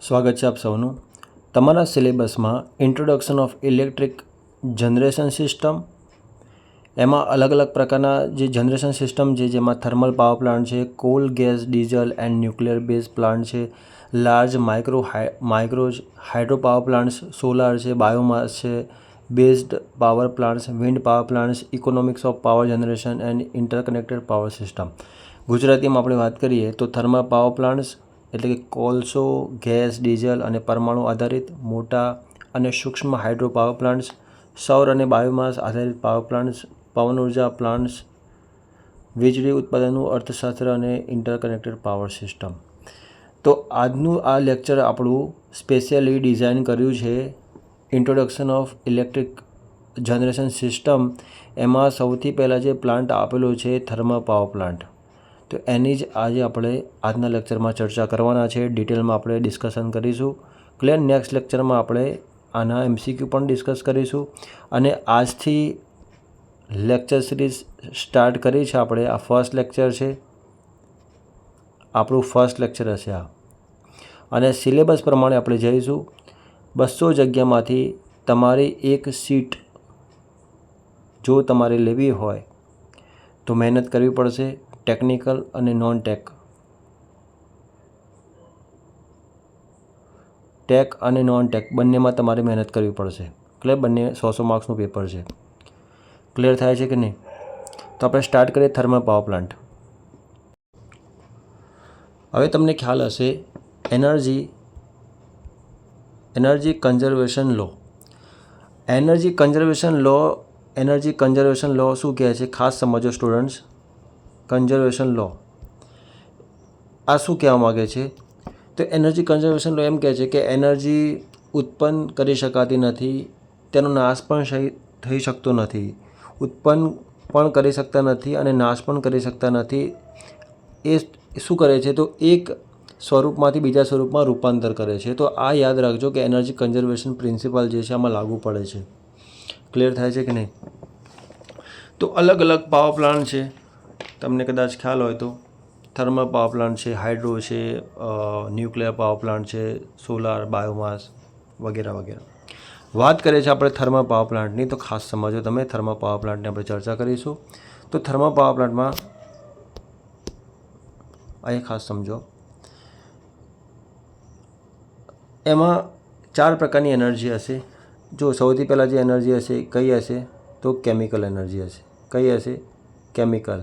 સ્વાગત છે આપ સૌનું તમારા સિલેબસમાં introduction of electric generation system એમાં અલગ અલગ પ્રકારના જે જનરેશન સિસ્ટમ છે જેમાં થર્મલ પાવર પ્લાન્ટ છે, coal gas diesel and nuclear base plant છે, large micro hydro power plants, solar છે, બાયોમાસ છે, based power plants, wind power plants, economics of power generation and interconnected power system. ગુજરાતીમાં આપણે વાત કરીએ તો thermal power plants એટલે કે કોલસો, ગેસ, ડીઝલ અને પરમાણુ આધારિત મોટા અને સૂક્ષ્મ હાઇડ્રો પાવર પ્લાન્ટ્સ, સૌર અને બાયોમાસ આધારિત પાવર પ્લાન્ટ્સ, પવન ઉર્જા પ્લાન્ટ્સ, વીજળી ઉત્પાદનનું અર્થશાસ્ત્ર અને ઇન્ટરકનેક્ટેડ પાવર સિસ્ટમ. તો આજનું આ લેક્ચર આપણું સ્પેશિયલી ડિઝાઇન કર્યું છે introduction of electric generation system. એમાં સૌથી પહેલાં જે પ્લાન્ટ આપેલો છે થર્મલ પાવર પ્લાન્ટ, તો એની જ આજે આપણે આજના લેક્ચરમાં ચર્ચા કરવાના છે. ડિટેલમાં આપણે ડિસ્કશન કરીશું. ક્લિયર. નેક્સ્ટ લેક્ચરમાં આપણે આના MCQ પણ ડિસ્કસ કરીશું. અને આજથી લેક્ચર સિરીઝ સ્ટાર્ટ કરી છે આપણે. આ ફર્સ્ટ લેક્ચર છે, આપણું ફર્સ્ટ લેક્ચર હશે આ. અને સિલેબસ પ્રમાણે આપણે જઈશું. 200 જગ્યામાંથી તમારી એક સીટ જો તમારે લેવી હોય તો મહેનત કરવી પડશે. ટેકનિકલ અને નોન ટેક, ટેક અને નોન ટેક બંનેમાં તમારે મહેનત કરવી પડશે. ક્લિયર. બંને 100 માર્ક્સનું પેપર છે. ક્લિયર થાય છે કે નહીં? તો આપણે સ્ટાર્ટ કરીએ થર્મલ પાવર પ્લાન્ટ. હવે તમને ખ્યાલ હશે એનર્જી કન્ઝર્વેશન લો. એનર્જી કન્ઝર્વેશન લો શું કહે છે? ખાસ સમજો સ્ટુડન્ટ્સ. કન્ઝર્વેશન લો આ શું કહેવા માગે છે? તો એનર્જી કન્ઝર્વેશન લો એમ કહે છે કે એનર્જી ઉત્પન્ન કરી શકાતી નથી, તેનો નાશ પણ થઈ શકતો નથી, ઉત્પન્ન પણ કરી શકતા નથી અને નાશ પણ કરી શકતા નથી. એ શું કરે છે? તો એક સ્વરૂપમાંથી બીજા સ્વરૂપમાં રૂપાંતર કરે છે. તો આ યાદ રાખજો કે એનર્જી કન્ઝર્વેશન પ્રિન્સિપલ જે છે આમાં લાગુ પડે છે. ક્લિયર થાય છે કે નહીં? તો અલગ અલગ પાવર પ્લાન્ટ છે, તમને કદાચ ખ્યાલ હોય તો. થર્મલ પાવર પ્લાન્ટ છે, હાઇડ્રો છે, ન્યુક્લિયર પાવર પ્લાન્ટ છે, સોલાર, બાયોમાસ વગેરે વગેરે. વાત કરીએ છીએ આપણે થર્મલ પાવર પ્લાન્ટની, તો ખાસ સમજો તમે. થર્મલ પાવર પ્લાન્ટની આપણે ચર્ચા કરીશું. તો થર્મલ પાવર પ્લાન્ટમાં અહીં ખાસ સમજો, એમાં 4 પ્રકારની એનર્જી હશે. જો સૌથી પહેલાં જે એનર્જી હશે કઈ હશે? તો કેમિકલ એનર્જી હશે. કઈ હશે? કેમિકલ.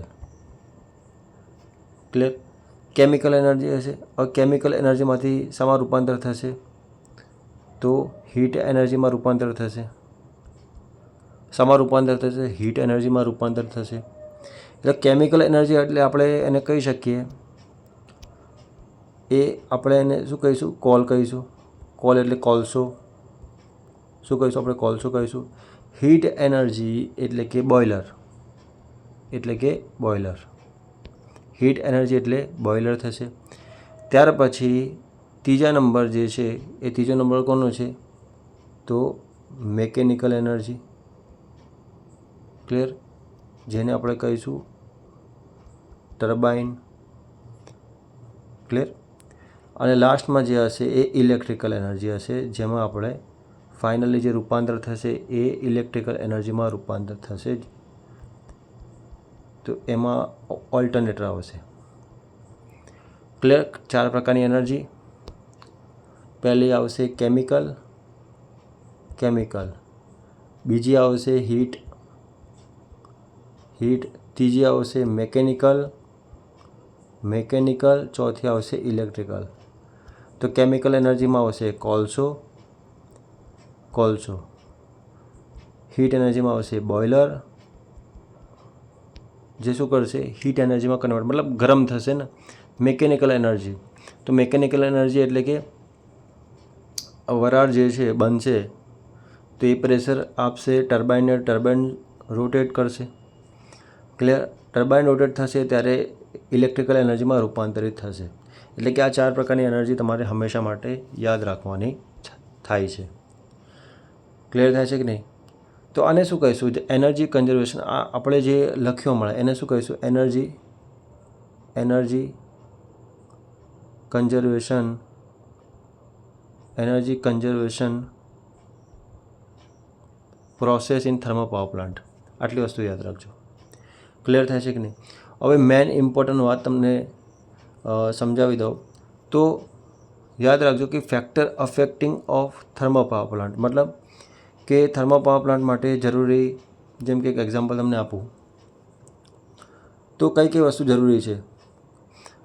ક્લિયર. કેમિકલ એનર્જી હશે. હવે કેમિકલ એનર્જીમાંથી શામાં રૂપાંતર થશે? તો હીટ એનર્જીમાં રૂપાંતર થશે. શામાં રૂપાંતર થશે? હીટ એનર્જીમાં રૂપાંતર થશે. એટલે કેમિકલ એનર્જી એટલે આપણે એને કહી શકીએ, એ આપણે એને શું કહીશું? કોલ કહીશું. કોલ એટલે કોલસો. શું કહીશું આપણે? કોલસો કહીશું. હીટ એનર્જી એટલે કે બોઇલર. હીટ એનર્જી એટલે બોઇલર થશે. ત્યાર પછી ત્રીજા નંબર જે છે એ ત્રીજો નંબર કોનો છે? તો મેકેનિકલ એનર્જી. ક્લિયર. જેને આપણે કહીશું ટર્બાઇન. ક્લિયર. અને લાસ્ટમાં જે હશે એ ઇલેક્ટ્રિકલ એનર્જી હશે, જેમાં આપણે ફાઇનલી જે રૂપાંતર થશે એ ઇલેક્ટ્રિકલ એનર્જીમાં રૂપાંતર થશે. તો એમાં ઓલ્ટરનેટર આવશે. ક્લિયર. 4 પ્રકારની એનર્જી. પહેલી આવશે કેમિકલ. બીજી આવશે હીટ. ત્રીજી આવશે મેકેનિકલ. ચોથી આવશે ઇલેક્ટ્રિકલ. તો કેમિકલ એનર્જીમાં આવશે કોલસો. હીટ એનર્જીમાં આવશે બોઇલર, જે શું કરશે? હીટ એનર્જીમાં કન્વર્ટ, મતલબ ગરમ થશે ને. મેકેનિકલ એનર્જી, તો મેકેનિકલ એનર્જી એટલે કે વરાળ જે છે બનશે તો એ પ્રેશર આપશે ટર્બાઇનને, ટર્બાઇન રોટેટ કરશે. ક્લિયર. ટર્બાઇન રોટેટ થશે ત્યારે ઇલેક્ટ્રિકલ એનર્જીમાં રૂપાંતરિત થશે. એટલે કે આ 4 પ્રકારની એનર્જી તમારે હંમેશા માટે યાદ રાખવાની થાય છે. ક્લિયર થાય છે કે નહીં? તો આને શું કહીશું? Energy conservation. આ આપણે જે લખ્યો મળે એને શું કહીશું? Energy conservation energy conservation process in thermal power plant. આટલી વસ્તુ યાદ રાખજો. ક્લિયર થાય છે કે નહીં? હવે મેન ઇમ્પોર્ટન્ટ વાત તમને સમજાવી દઉં તો યાદ રાખજો કે factor affecting of thermal power plant મતલબ કે થર્મલ પાવર પ્લાન્ટ માટે જરૂરી, જેમ કે એક એક્ઝામ્પલ તમને આપું તો કઈ કઈ વસ્તુ જરૂરી છે.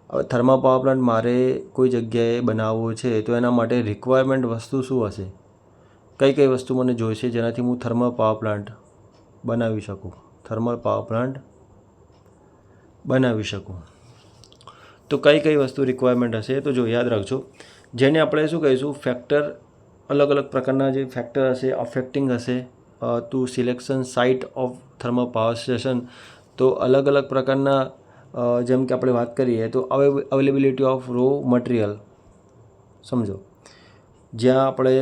હવે થર્મલ પાવર પ્લાન્ટ મારે કોઈ જગ્યાએ બનાવવો છે તો એના માટે રિક્વાયરમેન્ટ વસ્તુ શું હશે, કઈ કઈ વસ્તુ મને જોઈશે જેનાથી હું થર્મલ પાવર પ્લાન્ટ બનાવી શકું, તો કઈ કઈ વસ્તુ રિક્વાયરમેન્ટ હશે તો જો યાદ રાખજો. જેને આપણે શું કહીશું ફેક્ટર, અલગ અલગ પ્રકારના જે ફેક્ટર હશે અફેક્ટિંગ હશે to selection site of thermal power station. તો અલગ અલગ પ્રકારના જેમ કે આપણે વાત કરીએ તો અવેલેબિલિટી ઓફ રો મટીરિયલ. સમજો જ્યાં આપણે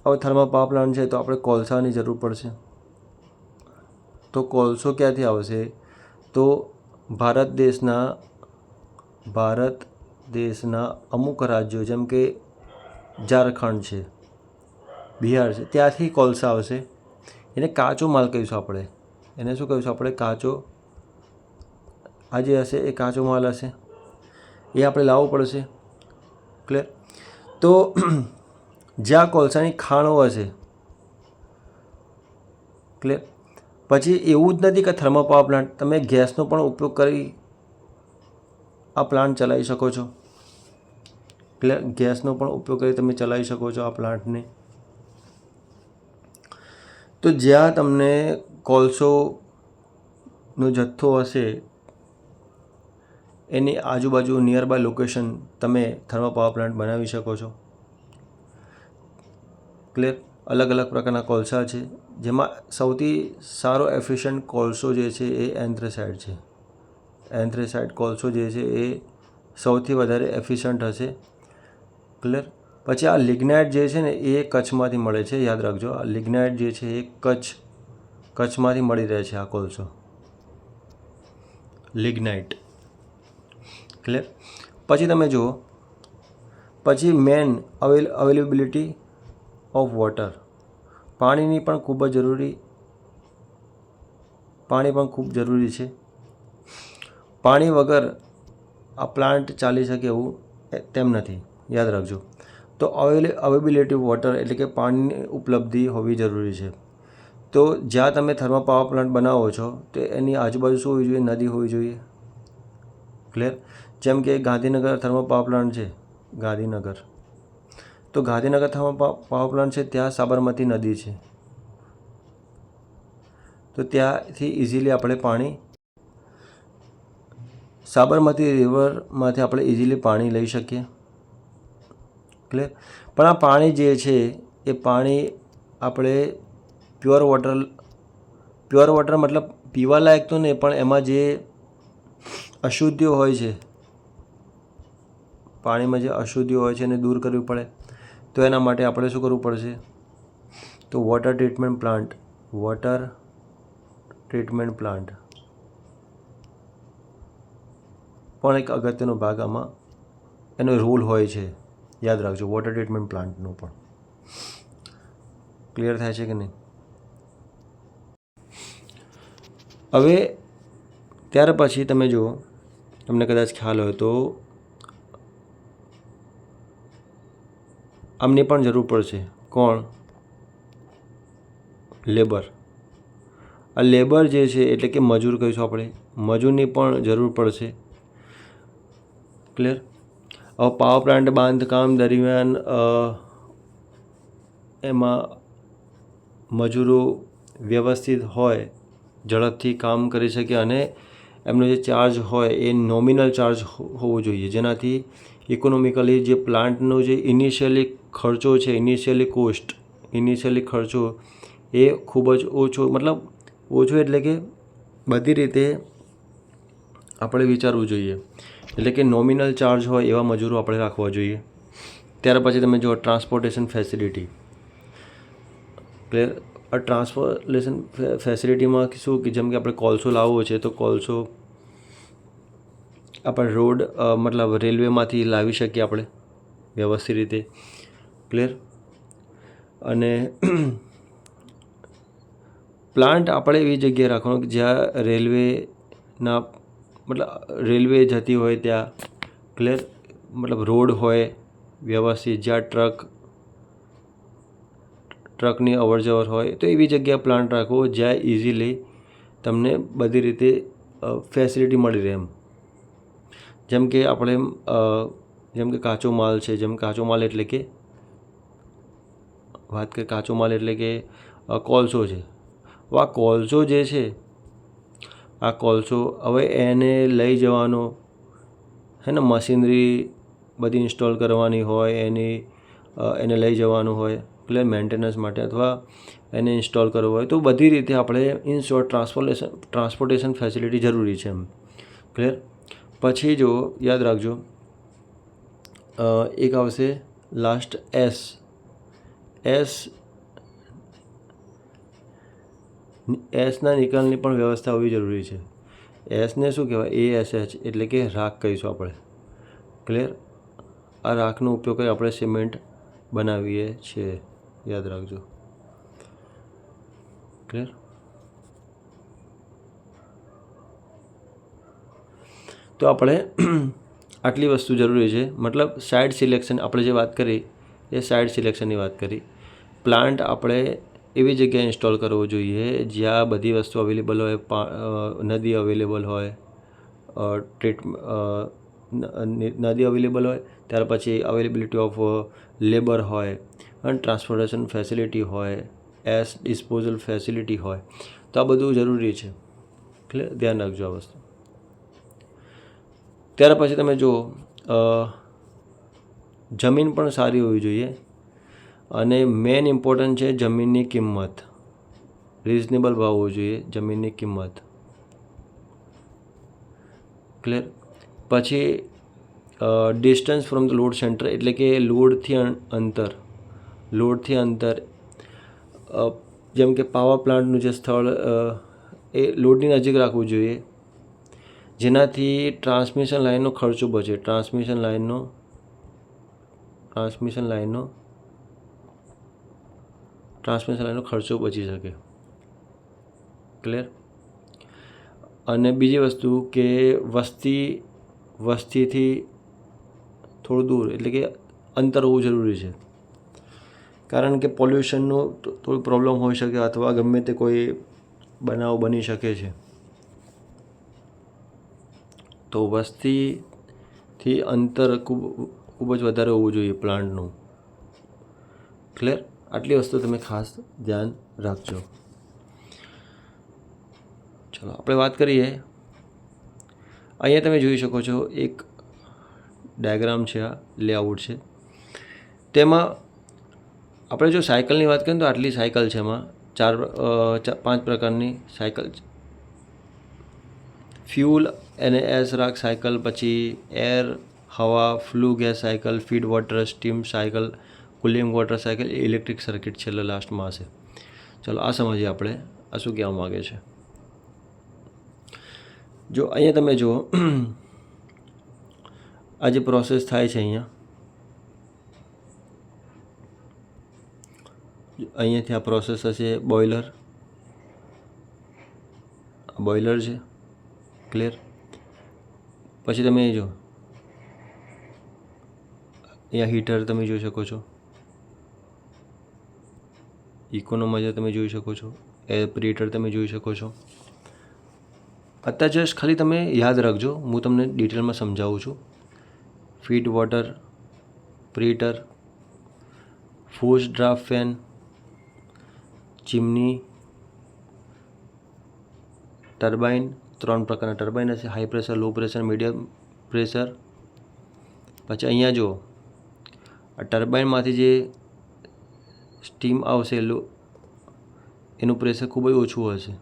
હવે થર્મલ પાવર પ્લાન્ટ છે તો આપણે કોલસાની જરૂર પડશે. તો કોલસો ક્યાંથી આવશે? તો ભારત દેશના અમુક રાજ્યો જેમ કે ઝારખંડ છે, બિહાર છે, ત્યાંથી કોલસા આવશે. એને કાચો માલ કહીશું આપણે. એને શું કહીશું આપણે? કાચો. આ જે હશે એ કાચો માલ હશે, એ આપણે લાવવો પડશે. ક્લિયર? તો જ્યાં કોલસાની ખાણો હશે. ક્લિયર? પછી એવું જ નથી કે થર્મલ પાવર પ્લાન્ટ, તમે ગેસનો પણ ઉપયોગ કરી આ પ્લાન્ટ ચલાવી શકો છો. ક્લિયર? ગેસનો પણ ઉપયોગ કરી તમે ચલાવી શકો છો આ પ્લાન્ટને. તો જ્યાં તમને કોલસોનો જથ્થો હશે એની આજુબાજુ નિયરબાય લોકેશન તમે થર્મલ પાવર પ્લાન્ટ બનાવી શકો છો. ક્લિયર? અલગ અલગ પ્રકારના કોલસા છે જેમાં સૌથી સારો એફિશિયન્ટ કોલસો જે છે એ એન્થ્રેસાઇટ છે. એન્થ્રેસાઇટ કોલસો જે છે એ સૌથી વધારે એફિશિયન્ટ હશે. ક્લિયર? પછી આ લિગ્નાઇટ જે છે ને એ કચ્છમાંથી મળે છે. યાદ રાખજો, આ લિગ્નાઇટ જે છે એ કચ્છમાંથી મળી રહે છે આ કોલસો, લિગ્નાઇટ. ક્લિયર? પછી તમે જુઓ, પછી મેન અવેલેબિલિટી ઓફ વોટર. પાણી પણ ખૂબ જરૂરી છે. પાણી વગર આ પ્લાન્ટ ચાલી શકે એવું તેમ નથી. યાદ રાખજો. તો અવેલેબિલિટી ઓફ વોટર એટલે કે પાણીની ઉપલબ્ધિ હોવી જરૂરી છે. તો જ્યાં તમે થર્મલ પાવર પ્લાન્ટ બનાવો છો તો એની આજુબાજુ શું હોવી જોઈએ? નદી હોવી જોઈએ. ક્લિયર? જેમ કે ગાંધીનગર થર્મલ પાવર પ્લાન્ટ છે, તો ગાંધીનગર થર્મલ પાવર પ્લાન્ટ છે ત્યાં સાબરમતી નદી છે. તો ત્યાંથી ઇઝીલી આપણે સાબરમતી રિવરમાંથી આપણે ઇઝીલી પાણી લઈ શકીએ. ક્લિયર? પણ આ પાણી જે છે એ પાણી આપણે પ્યોર વોટર મતલબ પીવા લાયક તો નહીં, પણ એમાં જે અશુદ્ધિઓ હોય છે, પાણીમાં જે અશુદ્ધિઓ હોય છે એને દૂર કરવી પડે. તો એના માટે આપણે શું કરવું પડશે? તો વોટર ટ્રીટમેન્ટ પ્લાન્ટ પણ એક અગત્યનો ભાગ આમાં એનો રોલ હોય છે. યાદ રાખજો, વોટર ટ્રીટમેન્ટ પ્લાન્ટનો પણ. ક્લિયર થાય છે કે નહીં? હવે ત્યાર પછી તમે જુઓ, તમને કદાચ ખ્યાલ હોય તો આમની પણ જરૂર પડશે. કોણ? લેબર. આ લેબર જે છે એટલે કે મજૂર કહીશું આપણે, મજૂરની પણ જરૂર પડશે. ક્લિયર? હવે પાવર પ્લાન્ટ બાંધકામ દરમિયાન એમાં મજૂરો વ્યવસ્થિત હોય, ઝડપથી કામ કરી શકે અને એમનો જે ચાર્જ હોય એ નોમિનલ ચાર્જ હોવો જોઈએ, જેનાથી ઇકોનોમિકલી જે પ્લાન્ટનો જે ઇનિશિયલી ખર્ચો એ ખૂબ જ ઓછો, મતલબ ઓછો એટલે કે બધી રીતે આપણે વિચારવું જોઈએ. એટલે કે નોમિનલ ચાર્જ હોય એવા મજૂરો આપણે રાખવા જોઈએ. ત્યાર પછી તમે જો ટ્રાન્સપોર્ટેશન ફેસિલિટી. ક્લિયર? આ ટ્રાન્સપોર્ટેશન ફેસિલિટીમાં શું કે જેમ કે આપણે કોલસો લાવવો છે તો કોલસો આપણે રોડ મતલબ રેલવેમાંથી લાવી શકીએ આપણે વ્યવસ્થિત રીતે. ક્લિયર. અને પ્લાન્ટ આપણે એવી જગ્યાએ રાખવાનો કે જ્યાં રેલવે જતી હોય ત્યાં, ક્લિયર, મતલબ રોડ હોય વ્યવસ્થિત, જ્યાં ટ્રકની અવર જવર હોય, તો એવી જગ્યાએ પ્લાન્ટ રાખવો જ્યાં ઇઝીલી તમને બધી રીતે ફેસિલિટી મળી રહે. જેમ કે આપણે જેમ કે કાચો માલ છે, કાચો માલ એટલે કે કોલસો છે. આ કોલસો જે છે, આ કોલસો હવે એને લઈ જવાનો હે ને, મશીનરી બધી ઇન્સ્ટોલ કરવાની હોય, એને લઈ જવાનું હોય, ક્લિયર, મેન્ટેનન્સ માટે, અથવા એને ઇન્સ્ટોલ કરવો હોય, તો બધી રીતે આપણે ઇન શોર્ટ ટ્રાન્સપોર્ટેશન ફેસિલિટી જરૂરી છે એમ. ક્લિયર. પછી જો યાદ રાખજો, એક આવશે લાસ્ટ એસના નિકાલની પણ વ્યવસ્થા હોવી જરૂરી છે. એસને શું કહેવાય? ASH એટલે કે રાખ કહીશું આપણે. ક્લિયર. આ રાખનો ઉપયોગ કરી આપણે સિમેન્ટ બનાવીએ છીએ, યાદ રાખજો. ક્લિયર. તો આપણે આટલી વસ્તુ જરૂરી છે. મતલબ સાઇટ સિલેક્શન આપણે જે વાત કરી એ સાઇટ સિલેક્શનની વાત કરી. પ્લાન્ટ આપણે એવી જગ્યાએ ઇન્સ્ટોલ કરવો જોઈએ જ્યાં બધી વસ્તુ અવેલેબલ હોય, નદી અવેલેબલ હોય, નદી અવેલેબલ હોય, ત્યાર પછી અવેલેબિલિટી ઓફ લેબર હોય, અને ટ્રાન્સપોર્ટેશન ફેસિલિટી હોય, ડિસ્પોઝલ ફેસિલિટી હોય. તો આ બધું જરૂરી છે. ક્લિયર. ધ્યાન રાખજો આ વસ્તુ. ત્યાર પછી તમે જુઓ, જમીન પણ સારી હોવી જોઈએ. અને મેન ઇમ્પોર્ટન્ટ છે જમીનની કિંમત. રિઝનેબલ ભાવ હોવો જોઈએ જમીનની કિંમત. ક્લિયર. પછી distance from the load centre એટલે કે લોડથી અંતર. જેમ કે પાવર પ્લાન્ટનું જે સ્થળ એ લોડની નજીક રાખવું જોઈએ, જેનાથી ટ્રાન્સમિશન લાઇનનો ખર્ચો બચે. ટ્રાન્સમિશન લાઇનનો ખર્ચો બચી શકે. ક્લિયર. અને બીજી વસ્તુ કે વસ્તીથી થોડું દૂર એટલે કે અંતર હોવું જરૂરી છે. કારણ કે પોલ્યુશનનું થોડું પ્રોબ્લેમ હોઈ શકે, અથવા ગમે તે કોઈ બનાવ બની શકે છે. તો વસ્તીથી અંતર ખૂબ જ વધારે હોવું જોઈએ પ્લાન્ટનું. ક્લિયર. આટલી વસ્તુ તમે ખાસ ધ્યાન રાખજો. ચલો આપણે વાત કરીએ. અહીંયા તમે જોઈ શકો છો એક ડાયાગ્રામ છે, આ લેઆઉટ છે. તેમાં આપણે જો સાયકલની વાત કરીએ તો આટલી સાયકલ છે. એમાં 5 પ્રકારની સાયકલ છે. ફ્યુલ અને એસ રાખ સાયકલ, પછી એર હવા flue gas cycle, feed water steam cycle, cooling water cycle, electric circuit છેલ્લે લાસ્ટમાં હશે. ચલો આ સમજીએ આપણે આ શું કહેવા માગે છે. જો અહીંયા તમે જુઓ, આ જે પ્રોસેસ થાય છે અહીંયાથી આ પ્રોસેસ હશે બોઇલર છે. ક્લિયર. પછી તમે જો અહીંયા હીટર તમે જોઈ શકો છો, ઇકોનોમાઇઝર તમે જોઈ શકો છો, એર પ્રીહીટર તમે જોઈ શકો છો. અત્યારે જસ્ટ ખાલી તમે યાદ રાખજો, હું તમને ડિટેલમાં સમજાવું છું. Feed water preheater, force draft fan, chimney, turbine. 3 પ્રકારના ટર્બાઇન હશે: high pressure, low pressure, medium pressure. પછી અહીંયા જો આ ટર્બાઇનમાંથી જે સ્ટીમ આવશે એનું પ્રેશર ખૂબ જ ઓછું હશે,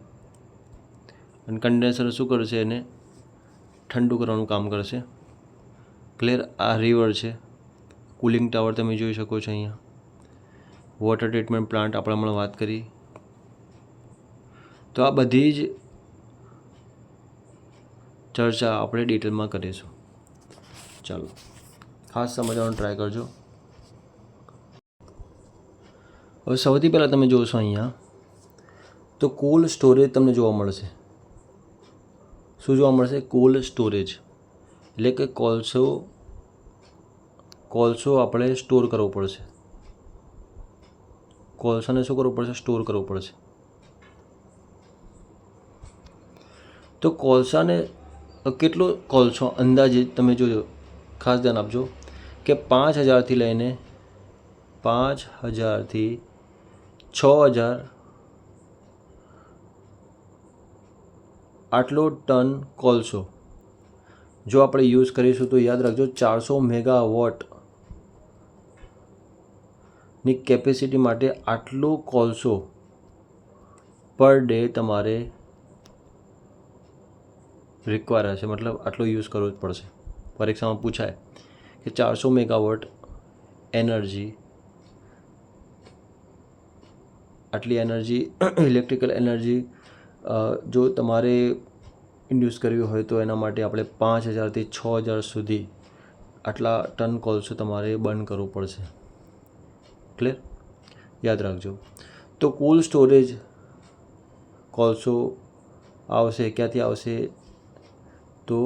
અને કન્ડેન્સર શું કરશે? એને ઠંડુ કરવાનું કામ કરશે. ક્લિયર. આ રિવર છે. કુલિંગ ટાવર તમે જોઈ શકો છો અહીંયા. વોટર ટ્રીટમેન્ટ પ્લાન્ટ આપણે હમણાં વાત કરી. તો આ બધી જ ચર્ચા આપણે ડિટેલમાં કરીશું. ચાલો ખાસ સમજવાનો ટ્રાય કરજો. હવે સૌથી પહેલાં તમે જોશો અહીંયા તો કોલ્ડ સ્ટોરેજ તમને જોવા મળશે. શું જોવા મળશે? કોલ્ડ સ્ટોરેજ એટલે કે કોલસો આપણે સ્ટોર કરવો પડશે. કોલસાને શું કરવું પડશે? સ્ટોર કરવું પડશે. તો કોલસાને કેટલો કોલસો અંદાજે તમે જોજો, ખાસ ધ્યાન આપજો કે 5000થી લઈને 5000થી 6000 આટલો ટન કોલસો જો આપણે યુઝ કરીશું તો યાદ રાખજો 400 મેગાવોટની કેપેસિટી માટે આટલો કોલસો પર ડે તમારે રિક્વાયર હશે, મતલબ આટલો યુઝ કરવો જ પડશે. પરીક્ષામાં પૂછાય કે 400 મેગાવોટ એનર્જી, આટલી એનર્જી ઇલેક્ટ્રિકલ એનર્જી જો તમારે ઇન્ડ્યુસ કરવી હોય તો એના માટે આપણે 5000થી 6000 સુધી આટલા ટન કોલસો તમારે બર્ન કરવું પડશે. ક્લિયર? યાદ રાખજો. તો કોલ્ડ સ્ટોરેજ કોલસો આવશે ક્યાંથી આવશે? તો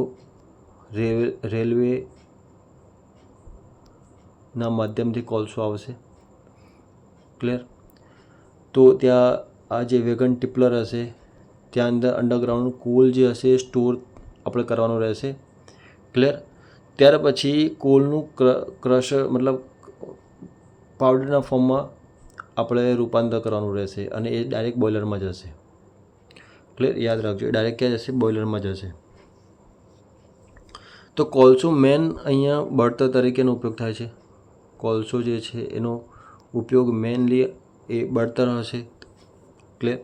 રેલવેના માધ્યમથી કોલસો આવશે. ક્લિયર? તો ત્યાં આ જે વેગન ટિપ્લર હશે ત્યાં અંદર અંડરગ્રાઉન્ડ કોલ જે હશે સ્ટોર આપણે કરવાનું રહેશે. ક્લિયર? ત્યાર પછી કોલનું ક્રશર મતલબ પાવડરના ફોર્મમાં આપણે રૂપાંતર કરવાનું રહેશે અને એ ડાયરેક્ટ બોઇલરમાં જશે. ક્લિયર? યાદ રાખજો, એ ડાયરેક્ટ ક્યાં જશે? બોઇલરમાં જશે. તો કોલસો મેન અહીંયા બળતણ તરીકેનો ઉપયોગ થાય છે. કોલસો જે છે એનો ઉપયોગ મેનલી એ બળતણ હશે. ક્લિયર?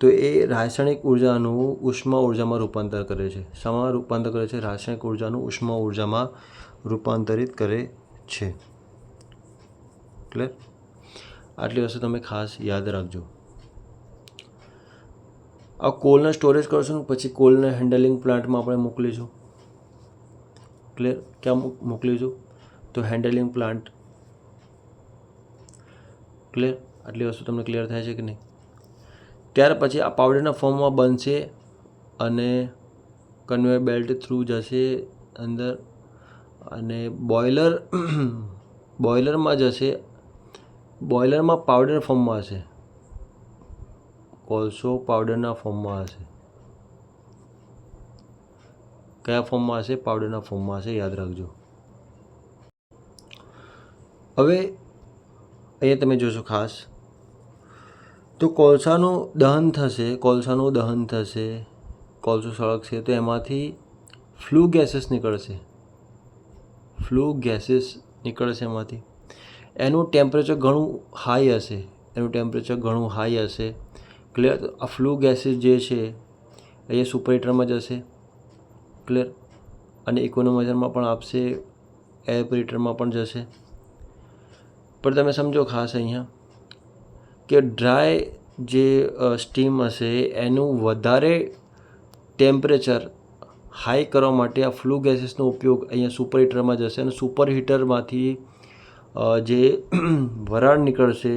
તો એ રાસાયણિક ઉર્જાનું ઉષ્મા ઉર્જામાં રૂપાંતર કરે છે. શામાં રૂપાંતર કરે છે? રાસાયણિક ઉર્જાનું ઉષ્મા ઉર્જામાં રૂપાંતરિત કરે છે. ક્લિયર? આટલી વસ્તુ તમે ખાસ યાદ રાખજો. આ કોલને સ્ટોરેજ કરશું પછી કોલને હેન્ડલિંગ પ્લાન્ટમાં આપણે મોકલીશું. ક્લિયર? ક્યાં મોકલીશું? તો હેન્ડલિંગ પ્લાન્ટ. ક્લિયર? આટલી વસ્તુ તમને ક્લિયર થાય છે કે નહીં? ત્યાર પછી આ પાવડરના ફોર્મમાં બનશે અને કન્વેયર બેલ્ટ થ્રુ જશે અંદર અને બોઇલરમાં જશે. બોઇલરમાં પાવડર ફોર્મમાં હશે. કોલસો પાવડરના ફોર્મમાં હશે. કયા ફોર્મમાં હશે? પાવડરના ફોર્મમાં હશે. યાદ રાખજો. હવે અહીંયા તમે જોશો ખાસ તો કોલસાનું દહન થશે. કોલસો સળગશે તો એમાંથી ફ્લુ ગેસીસ નીકળશે. એમાંથી એનું ટેમ્પરેચર ઘણું હાઈ હશે. ક્લિયર? તો આ ફ્લુ ગેસીસ જે છે અહીંયા સુપર હીટરમાં જશે. ક્લિયર? અને ઇકોનોમાઇઝરમાં પણ આપશે, એર પ્રિહીટરમાં પણ જશે. પણ તમે સમજો ખાસ અહીંયા કે ડ્રાય જે સ્ટીમ હશે એનું વધારે ટેમ્પરેચર હાઈ કરવા માટે આ ફ્લુ ગેસીસનો ઉપયોગ અહીંયા સુપર હીટરમાં જશે અને સુપર હીટરમાંથી જે વરાળ નીકળશે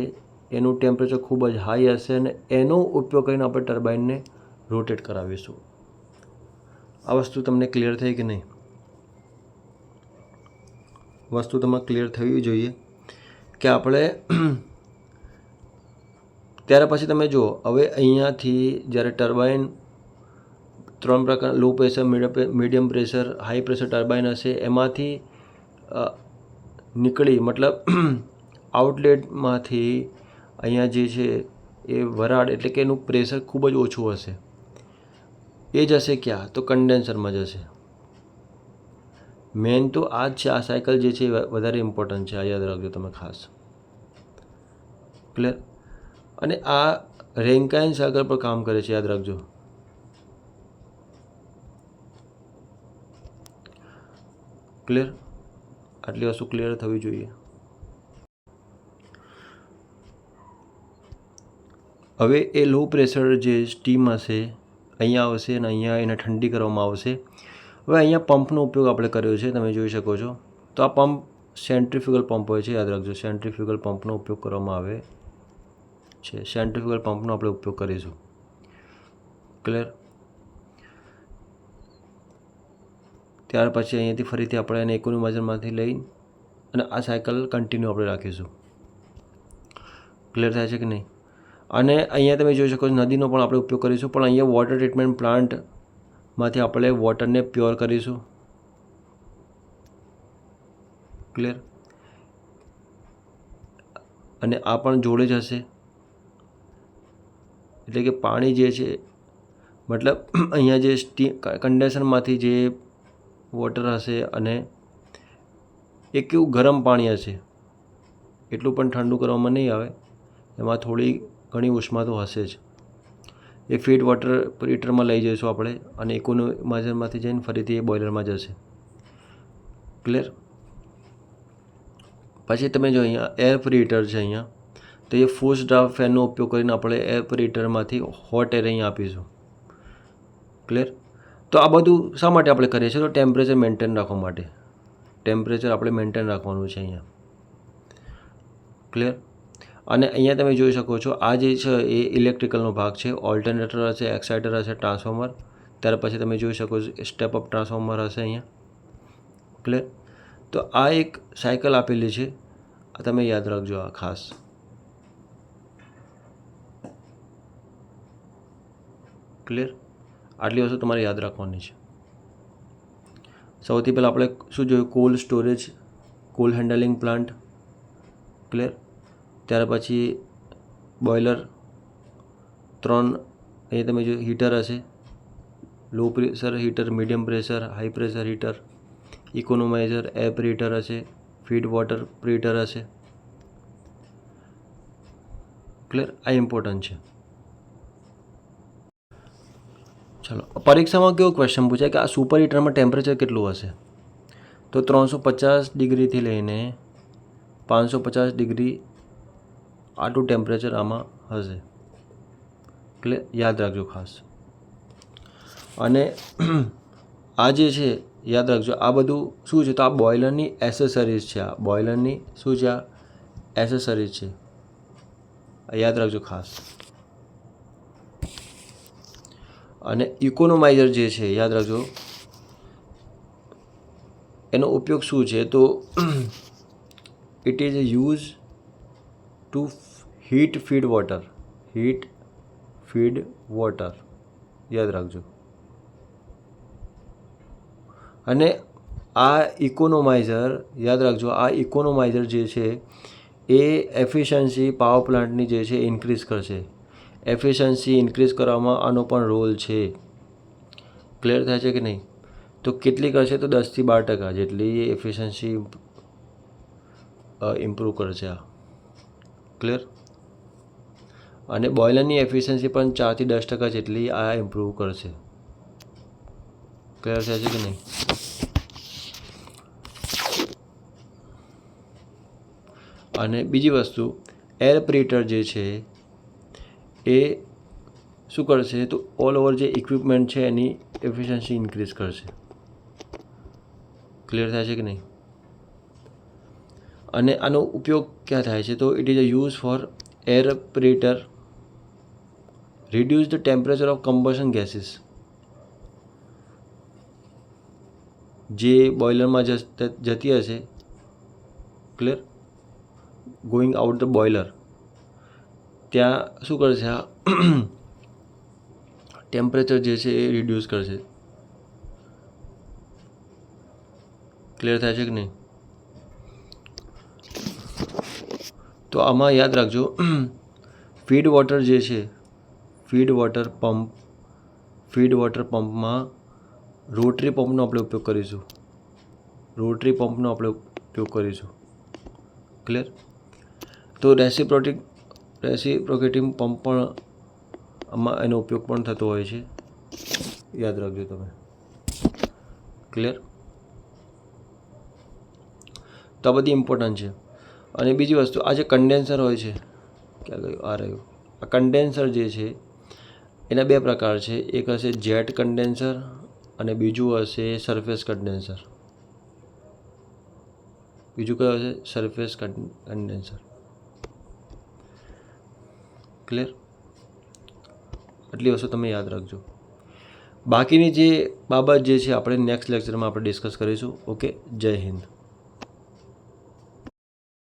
એનું ટેમ્પરેચર ખૂબ જ હાઈ હશે અને એનો ઉપયોગ કરીને આપણે ટર્બાઇનને રોટેટ કરાવીશું. આ વસ્તુ તમને ક્લિયર થઈ કે નહીં? વસ્તુ તમારે ક્લિયર થવી જોઈએ કે આપણે ત્યાર પછી તમે જુઓ હવે અહીંયાથી જ્યારે ટર્બાઇન 3 પ્રકાર લો pressure, medium pressure, high pressure turbine હશે એમાંથી નીકળી મતલબ આઉટલેટમાંથી અહીંયા જે છે એ વરાળ એટલે કે એનું પ્રેશર ખૂબ જ ઓછું હશે. એ જશે ક્યાં? તો કન્ડેન્સરમાં જશે. મેન તો આ જ છે. આ સાયકલ જે છે એ વધારે ઇમ્પોર્ટન્ટ છે. આ યાદ રાખજો તમે ખાસ. ક્લિયર? અને આ રેન્કાઇન સાયકલ પર કામ કરે છે. યાદ રાખજો. ક્લિયર? આટલી વસ્તુ ક્લિયર થવી જોઈએ. હવે એ લો પ્રેશર જે સ્ટીમ હશે અહીંયા આવશે અને અહીંયા એને ઠંડી કરવામાં આવશે. હવે અહીંયા પંપનો ઉપયોગ આપણે કર્યો છે, તમે જોઈ શકો છો. તો આ પંપ સેન્ટ્રીફ્યુગલ પંપ હોય છે. યાદ રાખજો, સેન્ટ્રીફ્યુગલ પંપનો ઉપયોગ કરવામાં આવે છે, સેન્ટ્રીફ્યુગલ પંપનો આપણે ઉપયોગ કરીશું. ક્લિયર. ત્યાર પછી અહીંયાથી ફરીથી આપણે એને ઇકોનોમાઇઝરમાંથી લઈ અને આ સાયકલ કન્ટિન્યુ આપણે રાખીશું. ક્લિયર થાય છે કે નહીં? અને અહીંયા તમે જોઈ શકો છો નદીનો પણ આપણે ઉપયોગ કરીશું, પણ અહીંયા વોટર ટ્રીટમેન્ટ પ્લાન્ટમાંથી આપણે વોટરને પ્યોર કરીશું. ક્લિયર. અને આ પણ જોડે જ હશે, એટલે કે પાણી જે છે મતલબ અહીંયા જે કન્ડેન્સરમાંથી જે વોટર હશે અને એ કેવું ગરમ પાણી હશે, એટલું પણ ઠંડુ કરવામાં નહીં આવે, એમાં થોડી ઘણી ઉષ્મા તો હશે જ. એ ફીડ વોટર હીટરમાં લઈ જઈશું આપણે અને ઇકોનોમાઇઝરમાંથી જઈને ફરીથી એ બોઇલરમાં જશે. ક્લિયર. પછી તમે જો અહીંયા એર પ્રીહીટર છે અહીંયા, તો એ ફોર્સ ડ્રાફ્ટ ફેનનો ઉપયોગ કરીને આપણે એર પ્રીહીટરમાંથી હોટ એર અહીંયા આપીશું. ક્લિયર. તો આ બધું શા માટે આપણે કરીએ છીએ? તો ટેમ્પરેચર મેન્ટેન રાખવા માટે. ટેમ્પરેચર આપણે મેન્ટેન રાખવાનું છે અહીંયા. ક્લિયર. અને અહીંયા તમે જોઈ શકો છો આ જે છે એ ઇલેક્ટ્રિકલનો ભાગ છે. ઓલ્ટરનેટર હશે, એક્સાઇટર હશે, ટ્રાન્સફોર્મર. ત્યાર પછી તમે જોઈ શકો છો સ્ટેપ અપ ટ્રાન્સફોર્મર હશે અહીંયા. ક્લિયર. તો આ એક સાયકલ આપેલી છે, તમે યાદ રાખજો આ ખાસ. ક્લિયર. આટલી વસ્તુ તમારે યાદ રાખવાની છે. સૌથી પહેલાં આપણે શું જોયું? Cold storage, cold handling plant. Clear. ત્યાર પછી બોઇલર, 3 અહીંયા તમે જો હીટર હશે, low pressure heater, medium pressure, high pressure heater, economiser, air preheater હશે, ફીડ વોટર પ્રીહીટર હશે. ક્લિયર. આ ઇમ્પોર્ટન્ટ છે. ચાલો, પરીક્ષામાં કેવો ક્વેશ્ચન પૂછાય કે આ સુપર હીટરમાં ટેમ્પરેચર કેટલું હશે? તો 350 ડિગ્રીથી લઈને 550 ડિગ્રી આટલું ટેમ્પરેચર આમાં હશે. ક્લિયર. યાદ રાખજો ખાસ. અને આ જે છે યાદ રાખજો, આ બધું શું છે? તો આ બોઇલરની એસેસરીઝ છે. આ બોઇલરની શું છે? આ એસેસરીઝ છે. યાદ રાખજો ખાસ. અને ઇકોનોમાઇઝર જે છે યાદ રાખજો, એનો ઉપયોગ શું છે? તો it is use to heat feed water. Heat feed water. યાદ રાખજો. અને આ ઇકોનોમાઇઝર યાદ રાખજો, આ ઇકોનોમાઇઝર જે છે એ એફિશિયન્સી પાવર પ્લાન્ટની જે છે ઇન્ક્રીઝ કરશે. એફિશિયન્સી ઇન્ક્રીઝ કરવામાં આનો પણ રોલ છે. ક્લિયર થાય છે કે નહીં? તો કેટલી કરશે? તો 10 થી 12% જેટલી એફિશિયન્સી ઇમ્પ્રૂવ કરશે આ. ક્લિયર. અને બોઇલરની એફિશિયન્સી પણ 4 થી 10% જેટલી આ ઇમ્પ્રૂવ કરશે. ક્લિયર થાય છે કે નહીં? અને બીજી વસ્તુ, એર પ્રીહીટર જે છે એ શું કરશે? તો ઓલ ઓવર જે ઇક્વિપમેન્ટ છે એની એફિશિયન્સી ઇન્ક્રીઝ કરશે. ક્લિયર થાય છે કે નહીં? અને આનો ઉપયોગ ક્યાં થાય છે? તો it is a use for air preheater, reduce the temperature of combustion gases. જે બોઇલરમાં જતી હશે, clear, going out the boiler, ત્યાં શું કરશે? આ ટેમ્પરેચર જે છે એ રિડ્યુસ કરશે. ક્લિયર થાય છે કે નહીં? તો આમાં યાદ રાખજો, ફીડ વોટર જે છે, ફીડ વોટર પંપમાં રોટરી પંપનો આપણે ઉપયોગ કરીશું. રોટરી પંપનો આપણે ઉપયોગ કરીશું. ક્લિયર. તો રેસિપ્રોકેટિંગ પંપ પણ આમાં એનો ઉપયોગ પણ થતો હોય છે. યાદ રાખજો તમે. ક્લિયર. તો આ બધી ઇમ્પોર્ટન્ટ છે. અને બીજી વસ્તુ, આ જે કન્ડેન્સર હોય છે, ક્યાં ગયું? આ રહ્યું. આ કન્ડેન્સર જે છે એના 2 પ્રકાર છે. એક હશે જેટ કન્ડેન્સર અને બીજું હશે સરફેસ કન્ડેન્સર. બીજું કયું હશે? Surface condenser. ક્લિયર? એટલી વસ્તુ તમે યાદ રાખજો. બાકીની જે બાબત જે છે આપણે નેક્સ્ટ લેક્ચરમાં આપણે ડિસ્કસ કરીશું. ઓકે, જય હિન્દ.